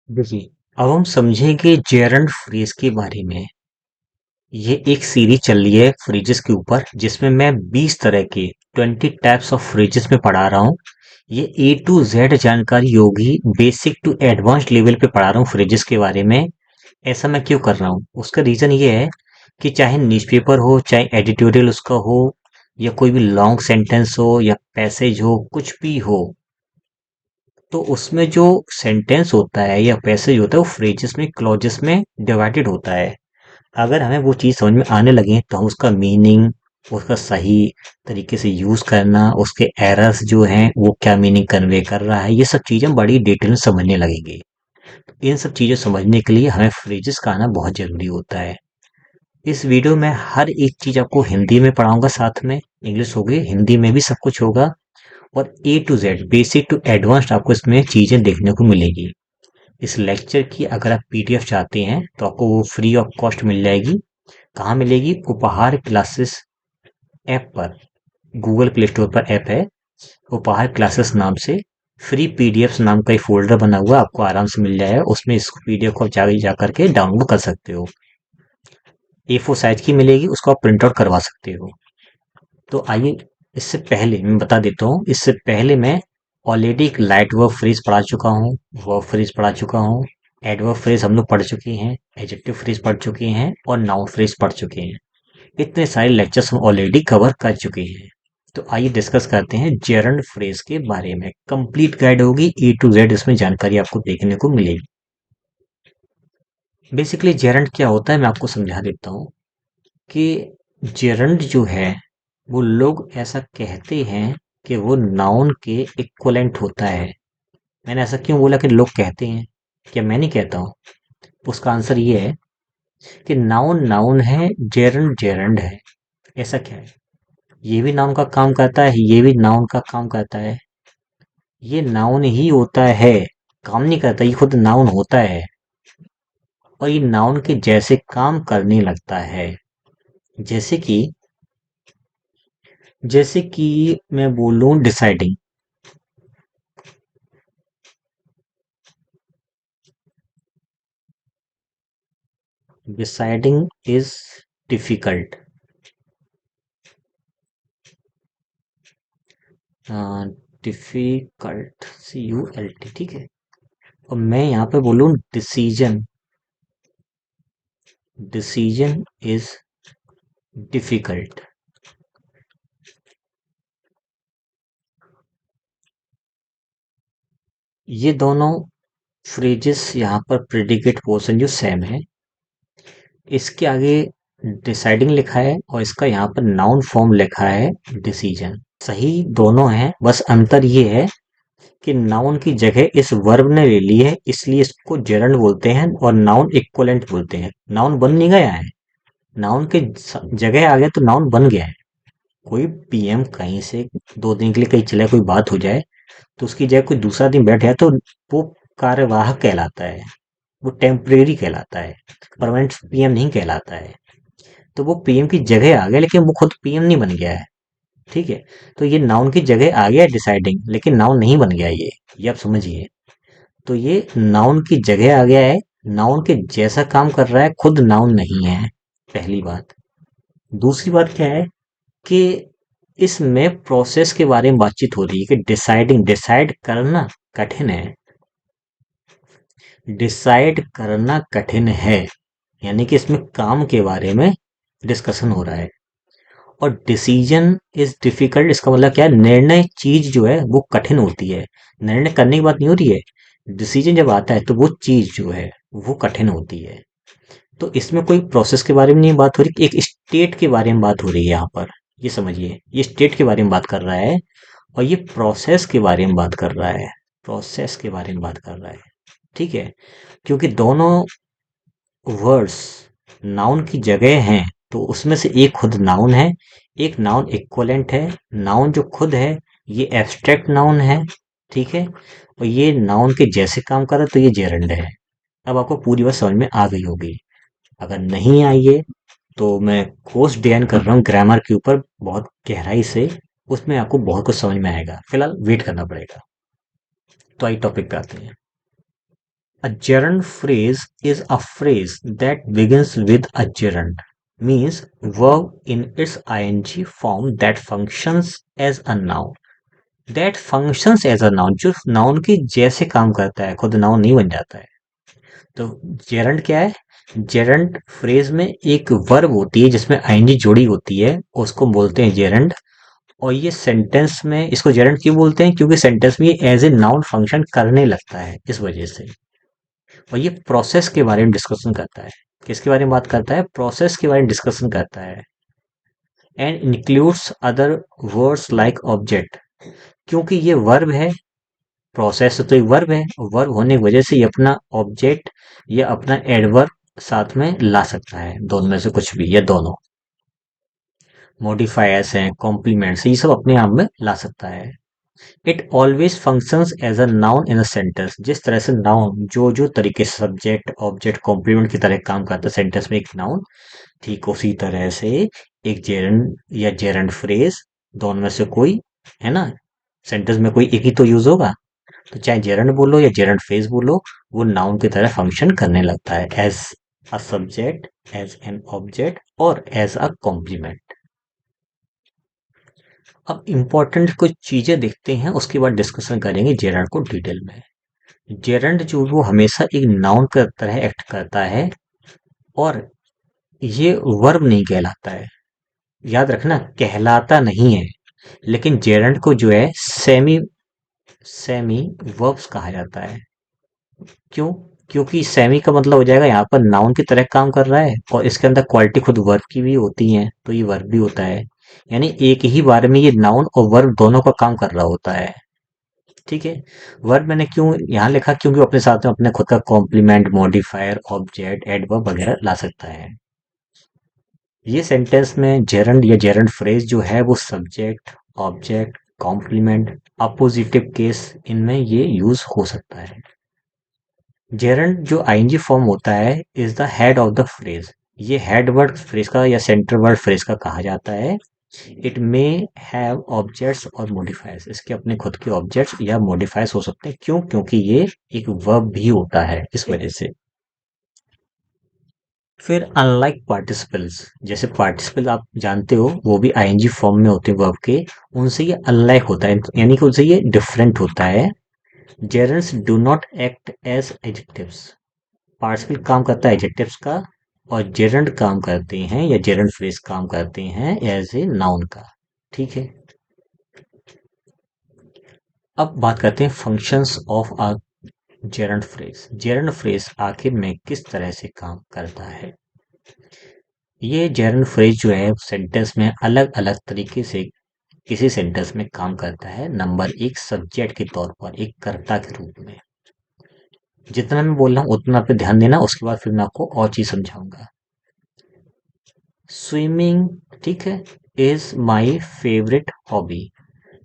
देखिए, अब हम समझेंगे जेरंड फ्रीज के बारे में। ये एक सीरीज चल रही है फ्रिजेस के ऊपर जिसमें मैं 20 तरह के 20 टाइप्स ऑफ फ्रिजेस में पढ़ा रहा हूँ। ये ए टू जेड जानकारी होगी, बेसिक टू एडवांस्ड लेवल पे पढ़ा रहा हूँ फ्रिजेस के बारे में। ऐसा मैं क्यों कर रहा हूँ? उसका रीजन ये है कि चाहे न्यूज़पेपर हो, चाहे एडिटोरियल उसका हो, या कोई भी लॉन्ग सेंटेंस हो या पैसेज हो, कुछ भी हो, तो उसमें जो सेंटेंस होता है या पैसेज होता है वो फ्रेजेस में, क्लॉजेस में डिवाइडेड होता है। अगर हमें वो चीज़ समझ में आने लगे तो हम उसका मीनिंग, उसका सही तरीके से यूज़ करना, उसके एरर्स जो हैं वो क्या मीनिंग कन्वे कर रहा है, ये सब चीज़ें हम बड़ी डिटेल में समझने लगेंगे। इन सब चीज़ें समझने के लिए हमें फ्रेजेस का आना बहुत ज़रूरी होता है। इस वीडियो में हर एक चीज़ आपको हिंदी में पढ़ाऊंगा, साथ में इंग्लिश होगी, हिंदी में भी सब कुछ होगा। और A to Z, basic to advanced, आपको इसमें चीज़ें देखने को मिलेगी। इस लेक्चर की अगर आप पीडीएफ चाहते हैं तो आपको वो फ्री ऑफ कॉस्ट मिल जाएगी। कहाँ मिलेगी? उपहार क्लासेस ऐप पर। गूगल प्ले स्टोर पर ऐप है, उपहार क्लासेस नाम से। फ्री पीडीएफ नाम का एक फोल्डर बना हुआ, आपको आराम से मिल जाएगा। उसमें इस पीडीएफ को आप जा करके डाउनलोड कर सकते हो। A4 साइज की मिलेगी, उसको आप प्रिंट आउट करवा सकते हो। तो आइए, इससे पहले मैं बता देता हूँ, इससे पहले मैं ऑलरेडी एक लाइट वर्ब फ्रेज पढ़ा चुका हूँ, वर्ब फ्रेज पढ़ा चुका हूँ, एडवर्ब फ्रेज हम लोग पढ़ चुके हैं, एडजेक्टिव फ्रेज पढ़ चुके हैं और नाउन फ्रेज पढ़ चुके हैं। इतने सारे लेक्चर्स हम ऑलरेडी कवर कर चुके हैं। तो आइए डिस्कस करते हैं जेरंड फ्रेज के बारे में। कंप्लीट गाइड होगी, ए टू जेड इसमें जानकारी आपको देखने को मिलेगी। बेसिकली जेरंड क्या होता है मैं आपको समझा देता हूँ कि जेरंड जो है, वो लोग ऐसा कहते हैं कि वो नाउन के इक्वलेंट होता है। मैंने ऐसा क्यों बोला कि लोग कहते हैं? क्या मैं नहीं कहता हूँ? उसका आंसर ये है कि नाउन नाउन है, जेरंड जेरंड है। ऐसा क्या है? ये भी नाउन का काम करता है, ये भी नाउन का काम करता है। ये नाउन ही होता है, काम नहीं करता, ये खुद नाउन होता है। और ये नाउन के जैसे काम करने लगता है। जैसे कि मैं बोलूं deciding. Deciding is difficult. Difficult, CULT, ठीक है। और मैं यहाँ पे बोलूं डिसीजन। Decision is difficult. ये दोनों फ्रेजेस यहाँ पर प्रेडिकेट पोर्शन जो सेम है, इसके आगे डिसाइडिंग लिखा है और इसका यहाँ पर नाउन फॉर्म लिखा है डिसीजन। सही दोनों हैं, बस अंतर ये है कि नाउन की जगह इस वर्ब ने ले ली है, इसलिए इसको जेरंड बोलते हैं, और नाउन इक्वलेंट बोलते हैं। नाउन बन नहीं गया है, नाउन के जगह आ गया तो नाउन बन गया है। कोई पीएम कहीं से 2 दिन के लिए कहीं चले, कोई बात हो जाए, तो उसकी जगह कोई दूसरा दिन बैठ जाए तो वो कार्यवाहक कहलाता है, वो टेम्परेरी कहलाता है, परमानेंट पीएम नहीं कहलाता है। तो वो पीएम की जगह आ गया लेकिन वो खुद पीएम नहीं बन गया है। ठीक है, तो ये नाउन की जगह आ गया डिसाइडिंग, लेकिन नाउन नहीं बन गया ये आप समझिए। तो ये नाउन की जगह आ गया है, नाउन के जैसा काम कर रहा है, खुद नाउन नहीं है, पहली बात। दूसरी बात क्या है कि इसमें प्रोसेस के बारे में बातचीत हो रही है कि डिसाइडिंग, डिसाइड करना कठिन है। डिसाइड करना कठिन है, यानी कि इसमें काम के बारे में डिस्कशन हो रहा है। और डिसीजन इज डिफिकल्ट, इसका मतलब क्या है? निर्णय चीज जो है वो कठिन होती है। निर्णय करने की बात नहीं हो रही है, डिसीजन जब आता है तो वो चीज जो है वो कठिन होती है। तो इसमें कोई प्रोसेस के बारे में नहीं बात हो रही, एक स्टेट के बारे में बात हो रही है यहाँ पर। ये समझिए, ये स्टेट के बारे में बात कर रहा है और ये प्रोसेस के बारे में बात कर रहा है। प्रोसेस के बारे में बात कर रहा है, ठीक है। क्योंकि दोनों वर्ड्स नाउन की जगह हैं, तो उसमें से एक खुद नाउन है, एक नाउन इक्वलेंट है। नाउन जो खुद है ये एब्स्ट्रैक्ट नाउन है, ठीक है। और ये नाउन के जैसे काम कर रहा है, तो ये जेरंड है। अब आपको पूरी बात समझ में आ गई होगी। अगर नहीं आई है तो मैं कोर्स डिजाइन कर रहा हूँ ग्रामर के ऊपर बहुत गहराई से, उसमें आपको बहुत कुछ समझ में आएगा। फिलहाल वेट करना पड़ेगा। तो आई टॉपिक पे आते हैं। A gerund phrase is a phrase that begins with a gerund, means verb in its ing form that functions as a noun. That functions as a noun, जो noun के जैसे काम करता है, खुद noun नहीं बन जाता है। तो gerund क्या है? gerund phrase में एक verb होती है जिसमें ing जोड़ी होती है, उसको बोलते हैं gerund। और ये सेंटेंस में इसको gerund क्यों बोलते हैं? क्योंकि सेंटेंस में ये एज ए नाउन फंक्शन करने लगता है, इस वजह से। और ये प्रोसेस के बारे में डिस्कशन करता है। किसके बारे में बात करता है? प्रोसेस के बारे में डिस्कशन करता है। And includes other words like object, क्योंकि ये वर्ब है, प्रोसेस तो एक वर्ब है, वर्ब होने की वजह से ये अपना ऑब्जेक्ट या अपना एडवर्ब साथ में ला सकता है, दोनों में से कुछ भी या दोनों। मॉडिफायर्स हैं, कॉम्प्लीमेंट्स, ये सब अपने आप में ला सकता है। It always functions as a noun in a sentence, जिस तरह से नाउन जो तरीके से सब्जेक्ट ऑब्जेक्ट कॉम्प्लीमेंट की तरह काम करता है सेंटेंस में एक नाउन, ठीक उसी तरह से एक जेरंड या जेरंड फ्रेज, दोनों में से कोई, है ना, सेंटेंस में कोई एक ही तो यूज होगा। तो चाहे जेरंड बोलो या जेरंड फ्रेज बोलो, वो नाउन की तरह फंक्शन करने लगता है as a subject, as an object और एज अ कॉम्प्लीमेंट। अब इम्पोर्टेंट कुछ चीजें देखते हैं, उसके बाद डिस्कशन करेंगे जेरंड को डिटेल में। जेरंड जो वो हमेशा एक नाउन की तरह एक्ट करता है और ये वर्ब नहीं कहलाता है। याद रखना, कहलाता नहीं है। लेकिन जेरंड को जो है सेमी सेमी वर्ब्स कहा जाता है। क्यों? क्योंकि सेमी का मतलब हो जाएगा यहाँ पर नाउन की तरह काम कर रहा है और इसके अंदर क्वालिटी खुद वर्ब की भी होती है, तो ये वर्ब भी होता है। यानी एक ही बार में ये नाउन और वर्ब दोनों का काम कर रहा होता है। ठीक है। वर्ब मैंने क्यों यहाँ लिखा? क्योंकि वो अपने साथ में अपने खुद का कॉम्प्लीमेंट, मॉडिफायर, ऑब्जेक्ट, एडवर्ब वगैरह ला सकता है। ये सेंटेंस में जेरंड या जेरंड फ्रेज जो है वो subject, object, complement, appositive case, इनमें ये यूज हो सकता है। जेरंड जो आईएनजी फॉर्म होता है is the head of the phrase. ये हेड वर्ड फ्रेज का या सेंटर वर्ड फ्रेज का कहा जाता है। इट मे हैव ऑब्जेक्ट्स और मॉडिफायर्स, इसके अपने खुद के ऑब्जेक्ट्स या मॉडिफायर्स हो सकते हैं। क्यों? क्योंकि ये एक वर्ब भी होता है, इस वजह से। फिर अनलाइक पार्टिसिपल्स, जैसे पार्टिसिपल आप जानते हो वो भी आईएनजी फॉर्म में होते हैं वर्ब के, उनसे ये अनलाइक होता है, यानी कि उनसे ये डिफरेंट होता है। Gerunds do not act as adjectives. Participle काम करता है एडजेक्टिव्स का और जेरंड काम करते हैं या जेरंड फ्रेज काम करते हैं एज ए नाउन का। ठीक है। अब बात करते हैं functions of a gerund phrase. Gerund phrase आखिर में किस तरह से काम करता है? ये जेरंड फ्रेज जो है सेंटेंस में अलग अलग तरीके से किसी सेंटेंस में काम करता है। नंबर एक, सब्जेक्ट के तौर पर, एक कर्ता के रूप में। जितना मैं बोल रहा हूँ उतना पे ध्यान देना, उसके बाद फिर मैं आपको और चीज समझाऊंगा। स्विमिंग, ठीक है, इज माई फेवरेट हॉबी।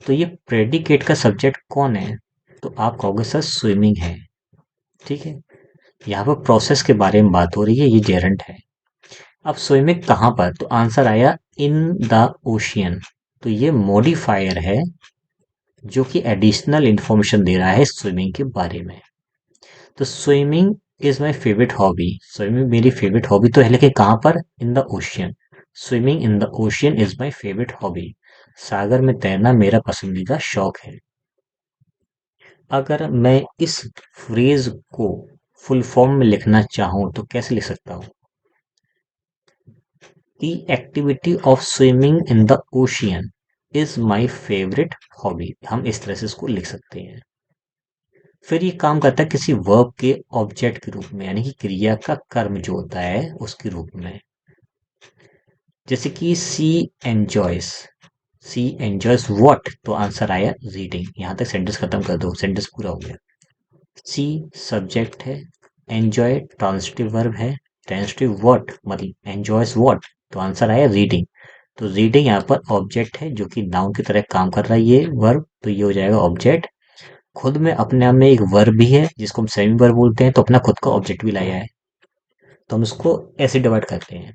तो ये प्रेडिकेट का सब्जेक्ट कौन है? तो आप कहोगे सर स्विमिंग है। ठीक है। यहाँ पर प्रोसेस के बारे में बात हो रही है, ये जेरंट है। अब स्विमिंग कहाँ पर? तो आंसर आया इन द ओशियन। तो ये मॉडिफायर है जो कि एडिशनल इंफॉर्मेशन दे रहा है स्विमिंग के बारे में। तो swimming is my favourite hobby, swimming मेरी फेवरेट हॉबी तो है, लेकिन कहाँ पर? In the ocean. Swimming in the ocean is my favourite hobby. सागर में तैरना मेरा पसंदीदा शौक है। अगर मैं इस फ्रेज को फुल फॉर्म में लिखना चाहूं तो कैसे लिख सकता हूं? The activity of swimming in the ocean is my favourite hobby. हम इस तरह से इसको लिख सकते हैं। फिर ये काम करता है किसी वर्ब के ऑब्जेक्ट के रूप में, यानी कि क्रिया का कर्म जो होता है उसके रूप में। जैसे कि सी एंजॉयस, सी एंजॉयस व्हाट? तो आंसर आया रीडिंग। यहां तक सेंटेंस खत्म कर दो, सेंटेंस पूरा हो गया। सी सब्जेक्ट है, एंजॉय ट्रांसिटिव वर्ब है, ट्रांसिटिव व्हाट मतलब एंजॉयस व्हाट? तो आंसर आया रीडिंग। तो रीडिंग यहाँ पर ऑब्जेक्ट है जो कि नाउन की तरह काम कर रहा है ये वर्ब, तो ये हो जाएगा ऑब्जेक्ट। खुद में अपने आप में एक वर्ब भी है जिसको हम सेमी वर्ब बोलते हैं, तो अपना खुद का ऑब्जेक्ट भी लाया है। तो हम इसको ऐसे डिवाइड करते हैं,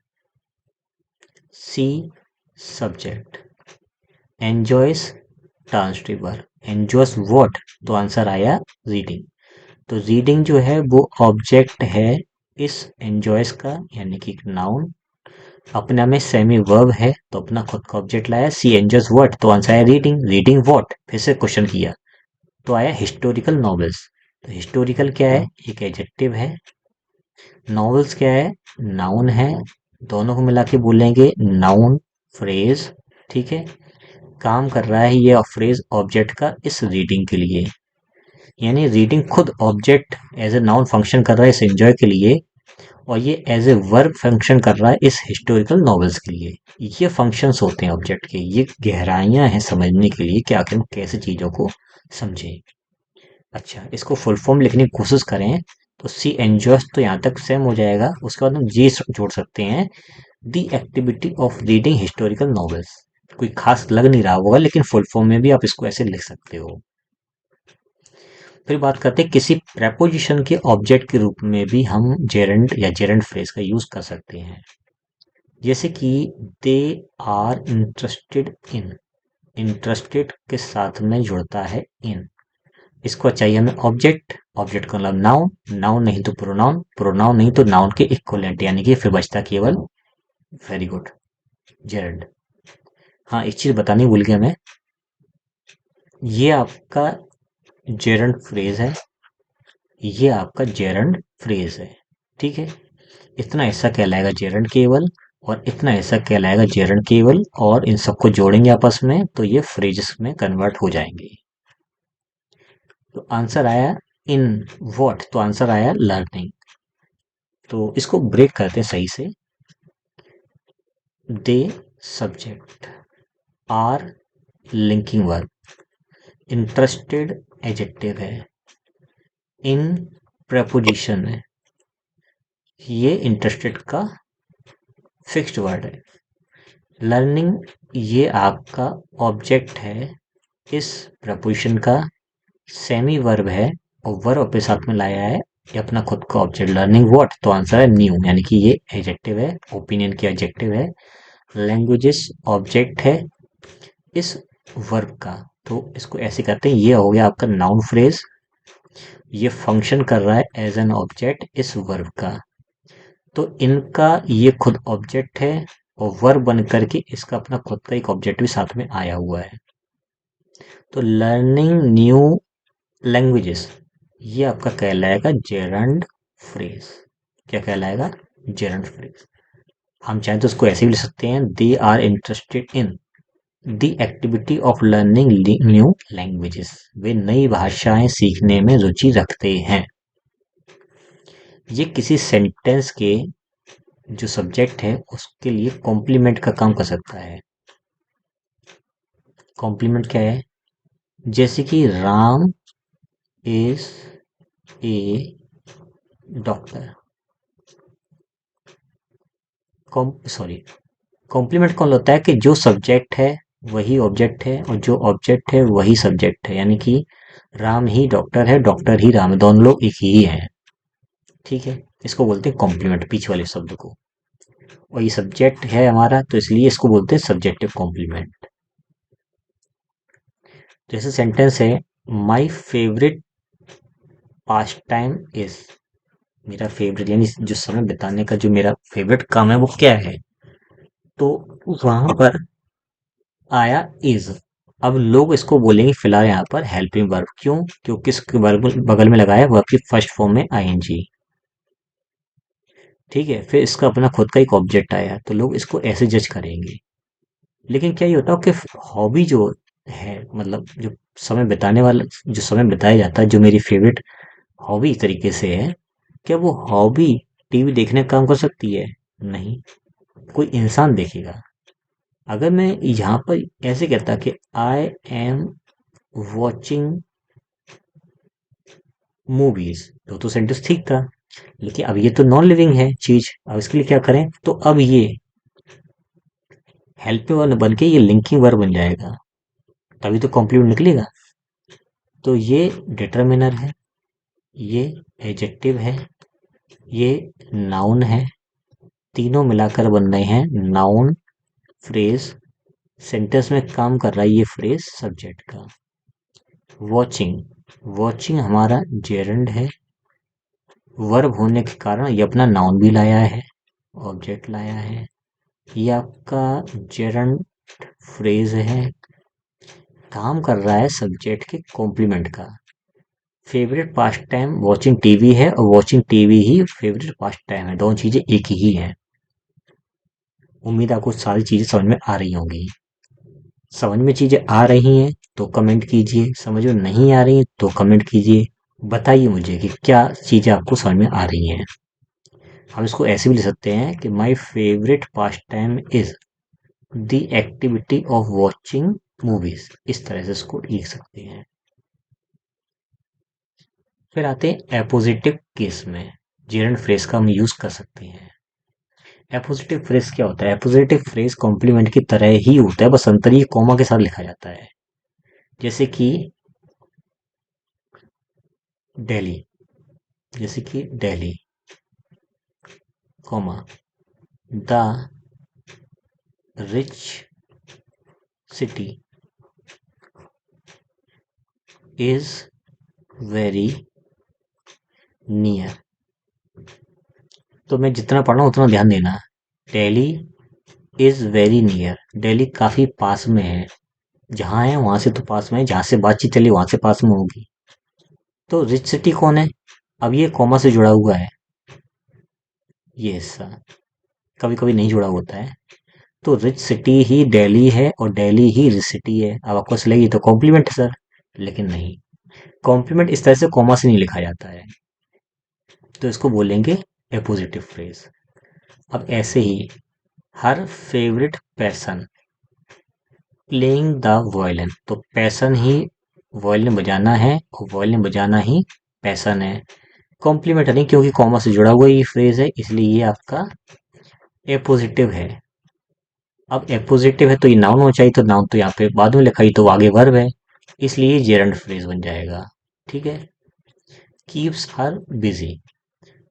सी सब्जेक्ट, एंजॉयस ट्रांसिटिव वर्ब, एंजॉयस व्हाट? तो आंसर आया रीडिंग। तो रीडिंग जो है वो ऑब्जेक्ट है इस एंजॉयस का, यानी कि नाउन। अपना में सेमी वर्ब है तो अपना खुद का ऑब्जेक्ट लाया, सी एंजॉयस व्हाट, तो आंसर आया रीडिंग। रीडिंग व्हाट, फिर से क्वेश्चन किया तो आया हिस्टोरिकल नॉवेल्स। तो हिस्टोरिकल क्या है, एक एडजेक्टिव है। नॉवेल्स क्या है, नाउन है। दोनों को मिला के बोलेंगे नाउन फ्रेज। ठीक है, काम कर रहा है ये फ्रेज ऑब्जेक्ट का इस रीडिंग के लिए, यानी रीडिंग खुद object as a noun function कर रहा है इस एंजॉय के लिए, और ये एज ए वर्ब फंक्शन कर रहा है इस हिस्टोरिकल नॉवेल्स के लिए। ये फंक्शंस होते हैं ऑब्जेक्ट के, ये गहराइयां हैं समझने के लिए कि आखिर हम कैसे चीजों को समझें। अच्छा, इसको फुल फॉर्म लिखने की कोशिश करें तो सी एंजॉयस तो यहाँ तक सेम हो जाएगा, उसके बाद हम जी जोड़ सकते हैं, the activity of reading historical novels. कोई खास लग नहीं रहा होगा, लेकिन फुल फॉर्म में भी आप इसको ऐसे लिख सकते हो। फिर बात करते हैं किसी प्रेपोजिशन के ऑब्जेक्ट के रूप में भी हम जेरेंड या जेरेंड फ्रेज का यूज कर सकते हैं। जैसे कि they are interested in, interested के साथ में जुड़ता है इन। इसको चाहिए हमें ऑब्जेक्ट, ऑब्जेक्ट का मतलब नाउन, नाउन नहीं तो प्रोनाउन, प्रोनाउन नहीं तो नाउन के इक्वलेंट, यानी कि फिर बचता केवल, वेरी गुड, जेरेंड। हाँ, एक चीज बतानी भूल गया मैं, ये आपका जेरेंड फ्रेज है, ये आपका जेरंड फ्रेज है। ठीक है, इतना हिस्सा कहलाएगा जेरंड केवल, और इतना हिस्सा कहलाएगा जेरंड केवल, और इन सबको जोड़ेंगे आपस में तो ये फ्रेजेस में कन्वर्ट हो जाएंगे। तो आंसर आया इन व्हाट, तो आंसर आया लर्निंग। तो इसको ब्रेक करते हैं सही से। They subject, are linking verb, interested adjective है, इन प्रपोजिशन है, ये इंटरेस्टेड का फिक्स्ड वर्ड है, लर्निंग ये आपका ऑब्जेक्ट है इस प्रपोजिशन का, सेमी वर्ब है और वर्ब अपने साथ में लाया है, ये अपना खुद का ऑब्जेक्ट। लर्निंग व्हाट, तो आंसर है न्यू, यानी कि ये एडजेक्टिव है, ओपिनियन की एडजेक्टिव है। लैंग्वेजेस ऑब्जेक्ट है इस वर्ब का, तो इसको ऐसे कहते हैं, ये हो गया आपका नाउन फ्रेज, ये फंक्शन कर रहा है एज एन ऑब्जेक्ट इस वर्ब का। तो इनका ये खुद ऑब्जेक्ट है, और वर्ब बन करके इसका अपना खुद का एक ऑब्जेक्ट भी साथ में आया हुआ है। तो लर्निंग न्यू लैंग्वेजेस, ये आपका कहलाएगा जेरंड फ्रेज। क्या कहलाएगा, जेरंड फ्रेज। हम चाहें तो उसको ऐसे भी लिख सकते हैं, they are interested in the activity of learning new languages, वे नई भाषाएं सीखने में रुचि रखते हैं। ये किसी सेंटेंस के जो सब्जेक्ट है उसके लिए कॉम्प्लीमेंट का काम कर सकता है। कॉम्प्लीमेंट क्या है, जैसे कि Ram is a doctor, sorry, complement कौन होता है कि जो सब्जेक्ट है वही ऑब्जेक्ट है, और जो ऑब्जेक्ट है वही सब्जेक्ट है, यानी कि राम ही डॉक्टर है, डॉक्टर ही राम है, दोनों लोग एक ही हैं। ठीक है, इसको बोलते हैं कॉम्प्लीमेंट, पीछे वाले शब्द को। और ये सब्जेक्ट है हमारा तो इसलिए इसको बोलते हैं सब्जेक्टिव कॉम्प्लीमेंट। जैसे सेंटेंस है, my favourite past time is, मेरा फेवरेट यानी जो समय बिताने का जो मेरा फेवरेट काम है वो क्या है, तो वहां पर आया इज। अब लोग इसको बोलेंगे फिलहाल यहाँ पर हेल्पिंग वर्ब, क्यों, क्योंकि इसके वर्ब बगल में लगाया वर्ब की फर्स्ट फॉर्म में आईएनजी। ठीक है, फिर इसका अपना खुद का एक ऑब्जेक्ट आया तो लोग इसको ऐसे जज करेंगे। लेकिन क्या ये होता है कि हॉबी जो है, मतलब जो समय बिताने वाला, जो समय बिताया जाता है, जो मेरी फेवरेट हॉबी तरीके से है, क्या वो हॉबी टीवी देखने का काम कर सकती है, नहीं, कोई इंसान देखेगा। अगर मैं यहाँ पर ऐसे कहता कि आई एम वॉचिंग मूवीज, तो सेंटेंस ठीक था। लेकिन अब ये तो नॉन लिविंग है चीज, अब इसके लिए क्या करें, तो अब ये हेल्पिंग वर्ब बन के ये लिंकिंग वर्ब बन जाएगा, तभी तो कॉम्प्लीमेंट निकलेगा। तो ये डिटर्मिनर है, ये एडजेक्टिव है, ये नाउन है, तीनों मिलाकर बन रहे हैं नाउन फ्रेज। सेंटेंस में काम कर रहा है ये फ्रेज सब्जेक्ट का। वॉचिंग, वॉचिंग हमारा जेरंड है, वर्ब होने के कारण ये अपना नाउन भी लाया है, ऑब्जेक्ट लाया है। ये आपका जेरंड फ्रेज है, काम कर रहा है सब्जेक्ट के कॉम्प्लीमेंट का। Favourite past time watching TV है और वॉचिंग टीवी ही फेवरेट पास्ट टाइम है, दोनों चीजें एक ही हैं। उम्मीद आपको सारी चीजें समझ में आ रही होंगी। समझ में चीजें आ रही हैं तो कमेंट कीजिए, समझ में नहीं आ रही हैं तो कमेंट कीजिए। बताइए मुझे कि क्या चीजें आपको समझ में आ रही हैं। हम इसको ऐसे भी लिख सकते हैं कि my favourite past time is the activity of watching movies, इस तरह से इसको लिख सकते हैं। फिर आते हैं एपोजिटिव केस में, जेरंड फ्रेज का हम यूज कर सकते हैं। एपोजिटिव फ्रेज क्या होता है? एपोजिटिव फ्रेज कॉम्प्लीमेंट की तरह ही होता है, बस अंतर ये कॉमा के साथ लिखा जाता है। जैसे कि दिल्ली, जैसे कि Delhi, comma the rich city is very near. तो मैं जितना पढ़ रहा हूँ उतना ध्यान देना। Delhi is very near, Delhi काफी पास में है। जहाँ है वहां से तो पास में है, जहां से बातचीत चली वहां से पास में होगी। तो रिच सिटी कौन है? अब ये कॉमा से जुड़ा हुआ है, ये हिस्सा कभी कभी नहीं जुड़ा होता है। तो रिच सिटी ही दिल्ली है और दिल्ली ही रिच सिटी है। अब आपको लगेगी तो कॉम्प्लीमेंट है सर, लेकिन नहीं, कॉम्प्लीमेंट इस तरह से कॉमा से नहीं लिखा जाता है, तो इसको बोलेंगे एपोजिटिव फ्रेज। अब ऐसे ही her favourite person playing the violin, तो पैसन ही वायलिन बजाना है और वायलिन बजाना ही पैसन है। कॉम्प्लीमेंट नहीं, क्योंकि कॉमा से जुड़ा हुआ ये फ्रेज है, इसलिए ये आपका एपोजिटिव है। अब एपोजिटिव है तो ये नाउन होना चाहिए, तो नाउन तो यहाँ पे बाद में लिखा ही, तो आगे वर्ब है, इसलिए जेरंड फ्रेज बन जाएगा। ठीक है। कीप्स हर बिजी,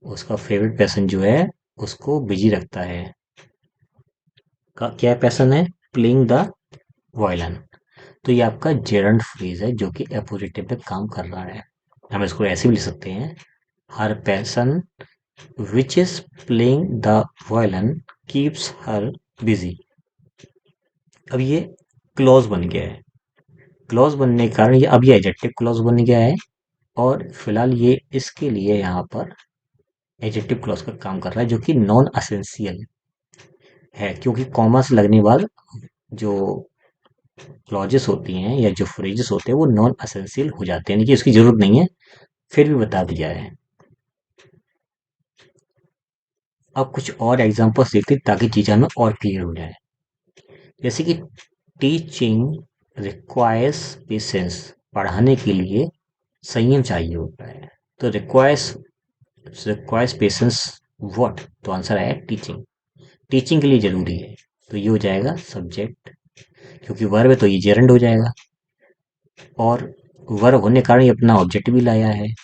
उसका फेवरेट पर्सन जो है उसको बिजी रखता है। का क्या पैसन है? Playing the violin. तो ये आपका जेरंड फ्रेज है जो कि एपोजिटिव पे काम कर रहा है। हम इसको ऐसे भी लिख सकते हैं, her person which is playing the violin keeps her busy. अब ये क्लॉज बन गया है, क्लॉज बनने के कारण ये अब ये एडजेक्टिव क्लॉज बन गया है, और फिलहाल ये इसके लिए यहाँ पर एडजेक्टिव क्लॉज का काम कर रहा है, जो कि नॉन असेंशियल है, क्योंकि कॉमा से लगने के बाद जो क्लॉजेस होती हैं या जो फ्रेजेस होते हैं वो नॉन असेंशियल हो जाते हैं, यानी कि उसकी जरूरत नहीं है, फिर भी बता दिया है। अब कुछ और एग्जांपल्स देखते हैं ताकि चीज़ हमें और क्लियर हो जाए। जैसे कि टीचिंग रिक्वायर्स पेशेंस, पढ़ाने के लिए संयम चाहिए होता है। तो रिक्वायर्स पेशेंस व्हाट, तो आंसर आया टीचिंग, टीचिंग के लिए जरूरी है। तो ये हो जाएगा सब्जेक्ट, क्योंकि वर्ब है तो ये जेरंड हो जाएगा, और वर्ब होने के कारण ये अपना ऑब्जेक्ट भी लाया है।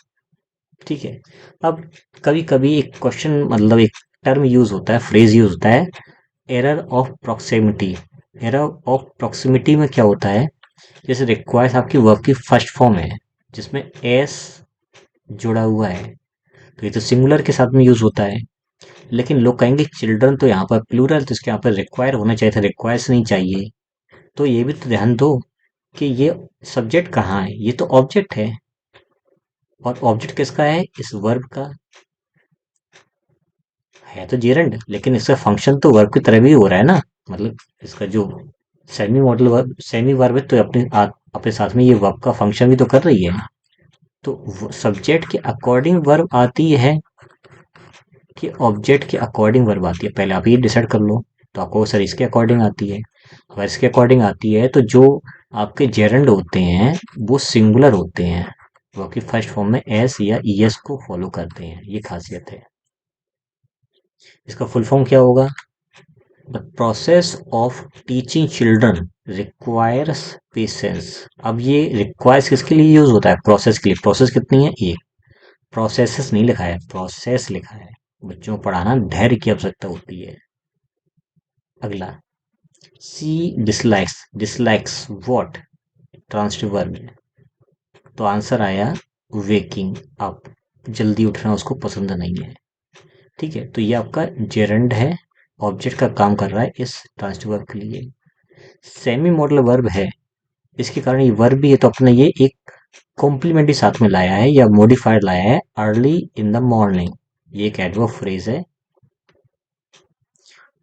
ठीक है। अब कभी कभी एक क्वेश्चन, मतलब एक टर्म यूज होता है, फ्रेज यूज होता है, error of proximity. Error of proximity में क्या होता है? जैसे रिक्वायर्स आपकी वर्ब की फर्स्ट फॉर्म है जिसमें एस जुड़ा हुआ है, तो ये तो सिंगुलर के साथ में यूज होता है, लेकिन लोग कहेंगे चिल्ड्रन तो यहाँ पर प्लूरल, तो इसके यहाँ पर रिक्वायर होना चाहिए था, रिक्वायर्स नहीं चाहिए। तो ये भी तो ध्यान दो कि ये सब्जेक्ट कहाँ है, ये तो ऑब्जेक्ट है, और ऑब्जेक्ट किसका है? इस वर्ब का है, तो जेरंड, लेकिन इसका फंक्शन तो वर्ब की तरह भी हो रहा है ना। मतलब इसका जो सेमी वर्ब है, तो अपने साथ में ये वर्ब का फंक्शन भी तो कर रही है। तो सब्जेक्ट के अकॉर्डिंग वर्ब आती है कि ऑब्जेक्ट के अकॉर्डिंग वर्ब आती है, पहले आप ये डिसाइड कर लो। तो आपको सर इसके अकॉर्डिंग आती है, अगर इसके अकॉर्डिंग आती है तो जो आपके जेरंड होते हैं वो सिंगुलर होते हैं, वो आपकी फर्स्ट फॉर्म में एस या ईएस को फॉलो करते हैं, ये खासियत है। इसका फुल फॉर्म क्या होगा? The process of teaching children requires patience. अब ये रिक्वायर्स किसके लिए यूज होता है? प्रोसेस के लिए। प्रोसेस कितनी है? एक। प्रोसेसेस नहीं लिखा है, प्रोसेस लिखा है। बच्चों को पढ़ाना धैर्य की आवश्यकता होती है। अगला, she dislikes, dislikes what, transitive verb है, तो आंसर आया वेकिंग अप। जल्दी उठना उसको पसंद नहीं है। ठीक है, तो ये आपका जेरंड है, ऑब्जेक्ट का काम कर रहा है इस ट्रांसिटिव वर्ब के लिए। सेमी मॉडल वर्ब है, इसके कारण ये वर्ब भी है, तो अपने ये एक कॉम्प्लीमेंट्री साथ में लाया है या मॉडिफायर लाया है, अर्ली इन द मॉर्निंग। ये एक एडवर्ब फ्रेज है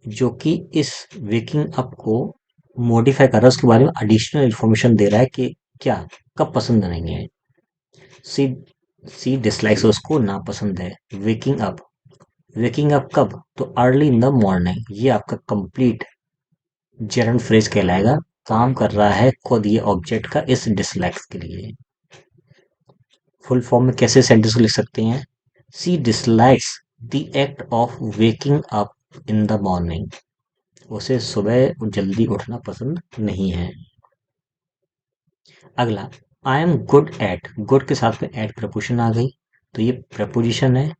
जो कि इस वेकिंग अप को मॉडिफाई कर रहा है, उसके बारे में एडिशनल इंफॉर्मेशन दे रहा है कि क्या कब पसंद नहीं है। सी सी डिसलाइक्स, उसको नापसंद है। वेकिंग अप कब, तो अर्ली इन द मॉर्निंग। ये आपका कंप्लीट जेरंड फ्रेज कहलाएगा, काम कर रहा है खुद ये ऑब्जेक्ट का इस डिसलाइक्स के लिए। फुल फॉर्म में कैसे सेंटेंस को लिख सकते हैं? She dislikes the act of waking up in the morning. उसे सुबह जल्दी उठना पसंद नहीं है। अगला, I am good at. Good के साथ में एट प्रपोजिशन आ गई, तो ये प्रपोजिशन है।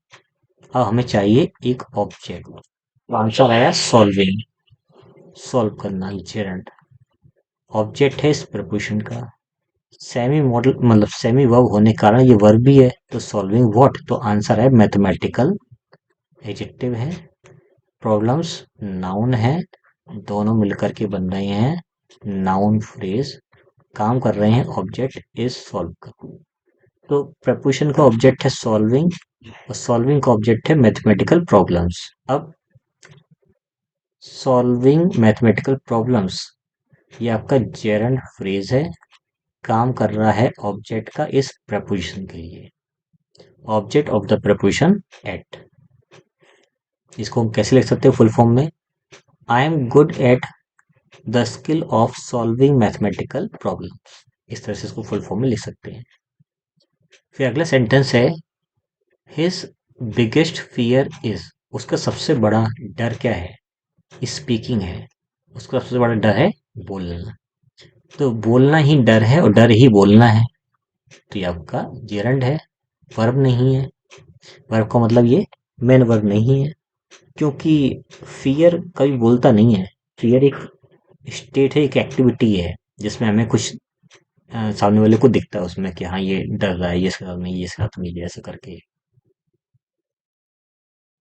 अब हमें चाहिए एक ऑब्जेक्ट। आंसर आया सॉल्विंग, सॉल्व करना, जेरंड ऑब्जेक्ट है इस प्रपोजिशन का। सेमी मॉडल मतलब सेमी वर्ब होने के कारण ये वर्ब भी है, तो सॉल्विंग व्हाट, तो आंसर है मैथमेटिकल। एडजेक्टिव है। प्रॉब्लम्स नाउन है, दोनों मिलकर के बन रहे हैं नाउन फ्रेज। काम कर रहे हैं ऑब्जेक्ट इज सॉल्व का, तो प्रपोजिशन का ऑब्जेक्ट है सॉल्विंग और सॉल्विंग का ऑब्जेक्ट है मैथमेटिकल प्रॉब्लम्स। अब सॉल्विंग मैथमेटिकल प्रॉब्लम्स, ये आपका जेरंड फ्रेज है, काम कर रहा है ऑब्जेक्ट का इस प्रपोजिशन के लिए। Object of the preposition at. इसको हम कैसे लिख सकते हैं फुल फॉर्म में? I am good at the skill of solving mathematical problem. इस तरह से इसको फुल फॉर्म में लिख सकते हैं। फिर अगला सेंटेंस है हिज बिगेस्ट फियर इज। उसका सबसे बड़ा डर क्या है? स्पीकिंग है। उसका सबसे बड़ा डर है बोलना, तो बोलना ही डर है और डर ही बोलना है, तो ये आपका जेरंड है, वर्ब नहीं है। वर्ब का मतलब ये मेन वर्ब नहीं है, क्योंकि फियर कभी बोलता नहीं है। फियर एक स्टेट है, एक एक्टिविटी है जिसमें हमें कुछ सामने वाले को दिखता है उसमें कि हाँ ये डर रहा है, ये इसके साथ में, ये इसके साथ में, ये ऐसे करके।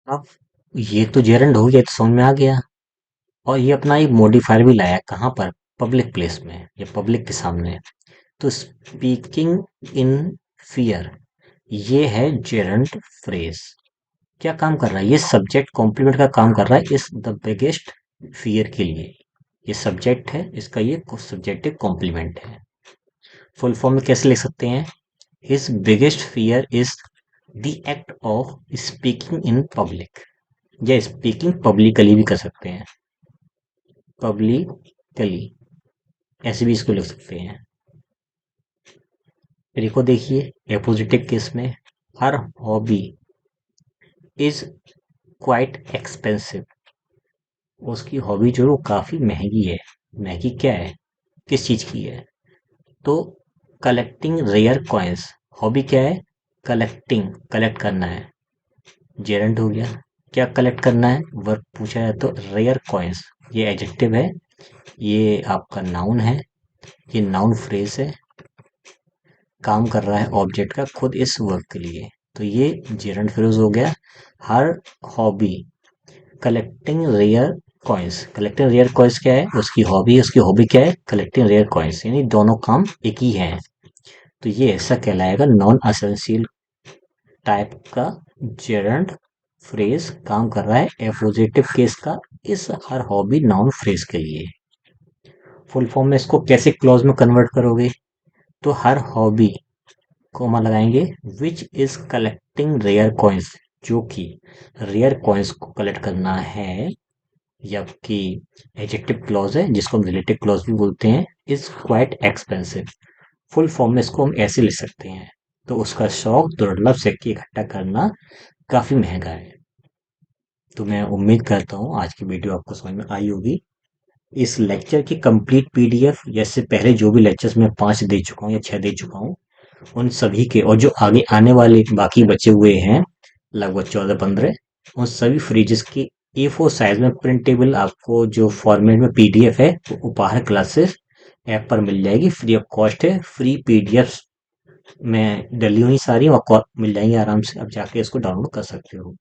अब ये तो जेरंड हो गया, तो समझ में आ गया। और ये अपना एक मॉडिफायर भी लाया, कहाँ पर? पब्लिक प्लेस में या पब्लिक के सामने। तो स्पीकिंग इन फियर, ये है जेरंड फ्रेज। क्या काम कर रहा है? ये सब्जेक्ट कॉम्प्लीमेंट का काम कर रहा है इस द बिगेस्ट फियर के लिए। ये सब्जेक्ट है, इसका ये सब्जेक्टिव कॉम्प्लीमेंट है। फुल फॉर्म में कैसे लिख सकते हैं? His biggest fear is the act of speaking in public, या स्पीकिंग पब्लिकली भी कर सकते हैं, पब्लिकली ऐसे भी इसको लिख सकते हैं। फिर इसको देखिए एपोजिटिव केस में, हर हॉबी इज क्वाइट एक्सपेंसिव। उसकी हॉबी जो है वो काफी महंगी है। महंगी क्या है, किस चीज की है? तो कलेक्टिंग रेयर कॉइन्स। हॉबी क्या है? कलेक्टिंग, कलेक्ट करना है, जेरंड हो गया। क्या कलेक्ट करना है, वर्ब पूछा है, तो रेयर कॉइन्स ये एडजेक्टिव है, ये आपका नाउन है, ये नाउन फ्रेज है, काम कर रहा है ऑब्जेक्ट का खुद इस वर्ब के लिए, तो ये जेरंड फ्रेज हो गया। Her hobby collecting rare coins. Collecting rare coins क्या है? उसकी हॉबी क्या है? कलेक्टिंग रेयर कॉइन्स, यानी दोनों काम एक ही है, तो ये ऐसा कहलाएगा नॉन असेंशियल टाइप का जेरंड फ्रेज, काम कर रहा है एपोजिटिव केस का इस हर हॉबी नाउन फ्रेज के लिए। फुल फॉर्म में इसको कैसे क्लॉज में कन्वर्ट करोगे? तो हर हॉबी कोमा लगाएंगे which is collecting rare coins, जो कि रेयर कॉइन्स को कलेक्ट करना है, जबकि एडजेक्टिव क्लॉज है जिसको हम रिलेटिव क्लॉज भी बोलते हैं, is quite expensive. Full form में इसको हम ऐसे लिख सकते हैं, तो उसका शौक दुर्लभ सिक्के इकट्ठा करना काफी महंगा है। तो मैं उम्मीद करता हूँ आज की वीडियो आपको समझ में आई होगी। इस लेक्चर की कंप्लीट पीडीएफ, जैसे पहले जो भी लेक्चर्स मैं 5 दे चुका हूँ या 6 दे चुका हूँ, उन सभी के और जो आगे आने वाले बाकी बचे हुए हैं लगभग 14-15, उन सभी फ्रीजेस की A4 साइज में प्रिंटेबल आपको जो फॉर्मेट में पीडीएफ है वो उपहार क्लासेस ऐप पर मिल जाएगी। फ्री ऑफ कॉस्ट है, फ्री पीडीएफ मैं डली हुई सारी और मिल जाएंगी आराम से, अब जाके इसको डाउनलोड कर सकते हो।